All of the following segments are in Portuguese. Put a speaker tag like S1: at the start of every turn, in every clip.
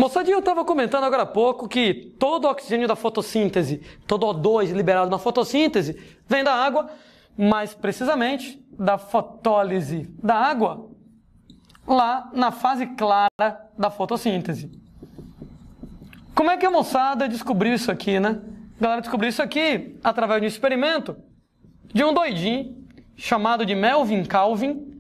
S1: Moçadinha, eu estava comentando agora há pouco que todo o oxigênio da fotossíntese, todo o O2 liberado na fotossíntese, vem da água, mais precisamente da fotólise da água, lá na fase clara da fotossíntese. Como é que a moçada descobriu isso aqui, né? A galera descobriu isso aqui através de um experimento de um doidinho chamado de Melvin Calvin.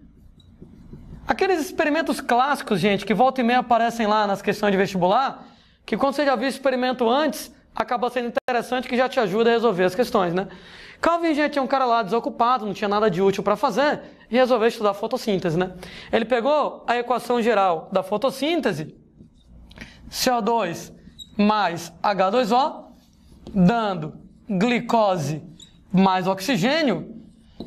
S1: Aqueles experimentos clássicos, gente, que volta e meia aparecem lá nas questões de vestibular, que quando você já viu o experimento antes, acaba sendo interessante, que já te ajuda a resolver as questões, né? Calvin, gente, é um cara lá desocupado, não tinha nada de útil para fazer, e resolveu estudar fotossíntese, né? Ele pegou a equação geral da fotossíntese, CO2 mais H2O, dando glicose mais oxigênio,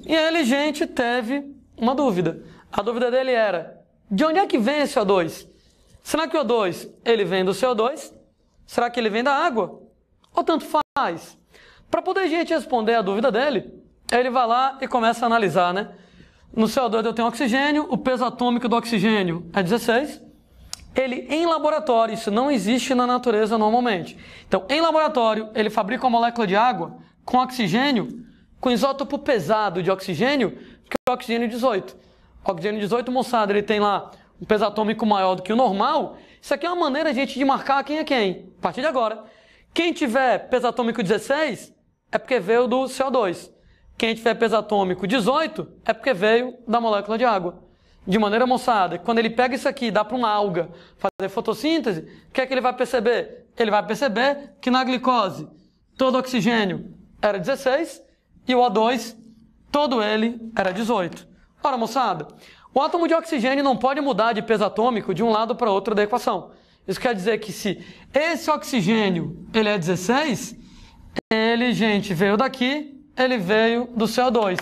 S1: e ele, gente, teve uma dúvida. A dúvida dele era, de onde é que vem esse O2? Será que o O2 ele vem do CO2? Será que ele vem da água? Ou tanto faz? Para poder a gente responder a dúvida dele, ele vai lá e começa a analisar, né? No CO2 eu tenho oxigênio, o peso atômico do oxigênio é 16. Ele, em laboratório, isso não existe na natureza normalmente. Então, em laboratório, ele fabrica uma molécula de água com oxigênio, com isótopo pesado de oxigênio, que é o oxigênio 18. O oxigênio 18, moçada, ele tem lá um peso atômico maior do que o normal. Isso aqui é uma maneira, gente, de marcar quem é quem. A partir de agora, quem tiver peso atômico 16 é porque veio do CO2. Quem tiver peso atômico 18 é porque veio da molécula de água. De maneira, moçada, quando ele pega isso aqui e dá para uma alga fazer fotossíntese, o que é que ele vai perceber? Ele vai perceber que na glicose todo o oxigênio era 16 e o O2, todo ele era 18. Ora, moçada, o átomo de oxigênio não pode mudar de peso atômico de um lado para outro da equação. Isso quer dizer que se esse oxigênio ele é 16, ele, gente, veio daqui, ele veio do CO2.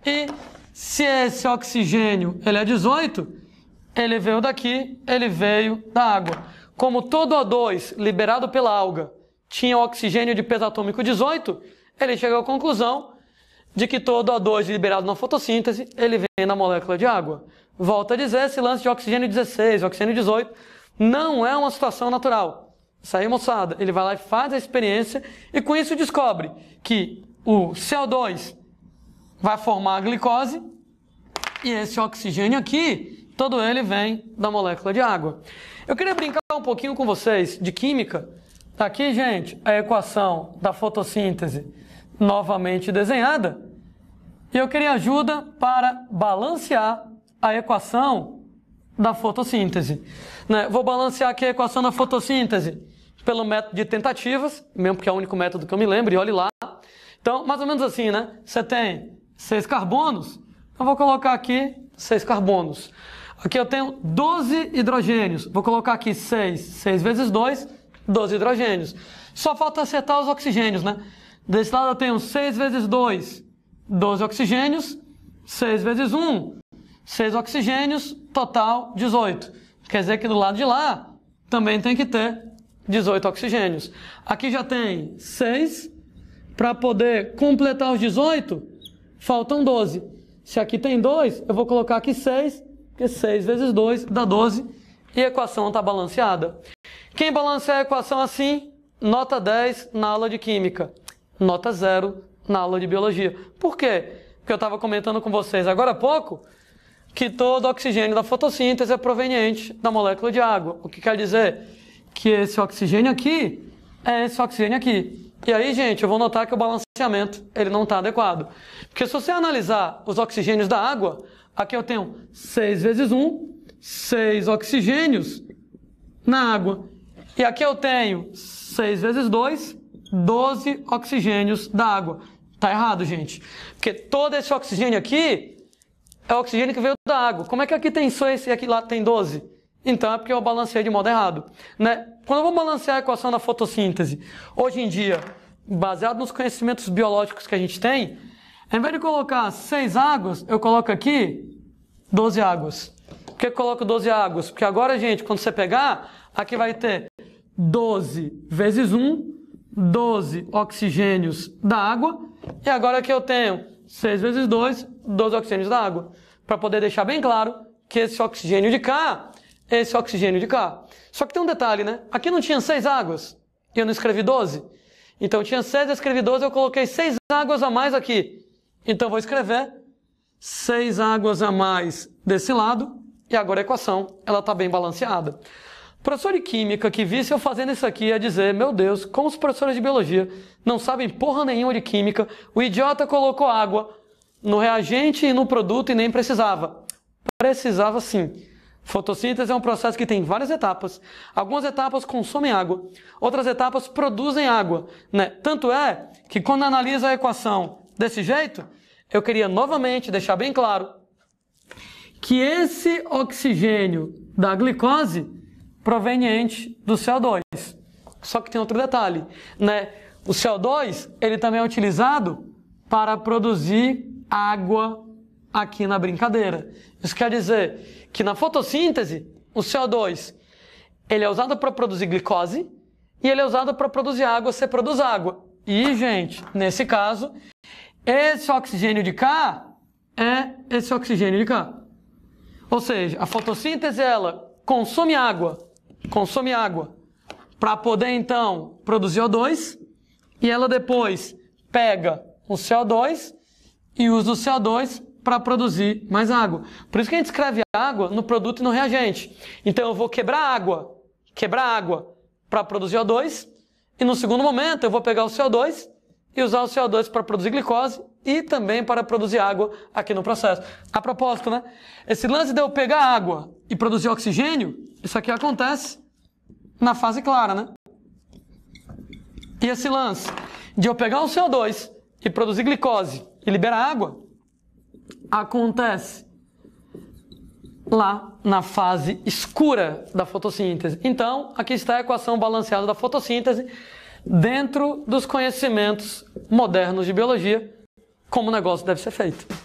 S1: E se esse oxigênio ele é 18, ele veio daqui, ele veio da água. Como todo O2 liberado pela alga tinha oxigênio de peso atômico 18, ele chegou à conclusão de que todo O2 liberado na fotossíntese, ele vem na molécula de água. Volto a dizer, esse lance de oxigênio 16, oxigênio 18, não é uma situação natural. Isso aí, moçada, ele vai lá e faz a experiência e com isso descobre que o CO2 vai formar a glicose e esse oxigênio aqui, todo ele vem da molécula de água. Eu queria brincar um pouquinho com vocês de química. Tá aqui, gente, a equação da fotossíntese novamente desenhada, e eu queria ajuda para balancear a equação da fotossíntese. Vou balancear aqui a equação da fotossíntese pelo método de tentativas, mesmo porque é o único método que eu me lembro, e olhe lá. Então, mais ou menos assim, né? Você tem 6 carbonos, eu vou colocar aqui 6 carbonos. Aqui eu tenho 12 hidrogênios, vou colocar aqui 6 vezes 2, 12 hidrogênios. Só falta acertar os oxigênios, né? Desse lado eu tenho 6 vezes 2, 12 oxigênios, 6 vezes 1, 6 oxigênios, total 18. Quer dizer que do lado de lá também tem que ter 18 oxigênios. Aqui já tem 6, para poder completar os 18, faltam 12. Se aqui tem 2, eu vou colocar aqui 6, porque 6 vezes 2 dá 12, e a equação está balanceada. Quem balanceia a equação assim, nota 10 na aula de Química. Nota 0 na aula de Biologia. Por quê? Porque eu estava comentando com vocês agora há pouco que todo oxigênio da fotossíntese é proveniente da molécula de água. O que quer dizer? Que esse oxigênio aqui é esse oxigênio aqui. E aí, gente, eu vou notar que o balanceamento ele não está adequado. Porque se você analisar os oxigênios da água, aqui eu tenho 6 vezes 1, 6 oxigênios na água. E aqui eu tenho 6 vezes 2, 12 oxigênios da água. Tá errado, gente. Porque todo esse oxigênio aqui é o oxigênio que veio da água. Como é que aqui tem 6 e aqui lá tem 12? Então é porque eu balanceei de modo errado, né? Quando eu vou balancear a equação da fotossíntese, hoje em dia, baseado nos conhecimentos biológicos que a gente tem, ao invés de colocar 6 águas, eu coloco aqui 12 águas. Por que eu coloco 12 águas? Porque agora, gente, quando você pegar, aqui vai ter 12 vezes 1, 12 oxigênios da água, e agora aqui eu tenho 6 vezes 2, 12 oxigênios da água. Para poder deixar bem claro que esse oxigênio de cá, esse oxigênio de cá. Só que tem um detalhe, né? Aqui não tinha 6 águas e eu não escrevi 12. Então tinha 6, eu escrevi 12, eu coloquei 6 águas a mais aqui. Então vou escrever 6 águas a mais desse lado e agora a equação ela está bem balanceada. O professor de química que visse eu fazendo isso aqui ia dizer, meu Deus, como os professores de biologia não sabem porra nenhuma de química, o idiota colocou água no reagente e no produto e nem precisava. Precisava sim. Fotossíntese é um processo que tem várias etapas. Algumas etapas consomem água, outras etapas produzem água, né? Tanto é que quando analisa a equação desse jeito, eu queria novamente deixar bem claro que esse oxigênio da glicose proveniente do CO2. Só que tem outro detalhe, né? O CO2, ele também é utilizado para produzir água aqui na brincadeira. Isso quer dizer que na fotossíntese, o CO2, ele é usado para produzir glicose e ele é usado para produzir água, você produz água. E, gente, nesse caso, esse oxigênio de cá é esse oxigênio de cá. Ou seja, a fotossíntese, ela consome água para poder, então, produzir O2 e ela depois pega o CO2 e usa o CO2 para produzir mais água. Por isso que a gente escreve água no produto e no reagente. Então eu vou quebrar água para produzir O2 e no segundo momento eu vou pegar o CO2 e usar o CO2 para produzir glicose e também para produzir água aqui no processo. A propósito, né? Esse lance de eu pegar água e produzir oxigênio, isso aqui acontece na fase clara, né? E esse lance de eu pegar o CO2 e produzir glicose e liberar água, acontece lá na fase escura da fotossíntese. Então, aqui está a equação balanceada da fotossíntese dentro dos conhecimentos modernos de biologia, como o negócio deve ser feito.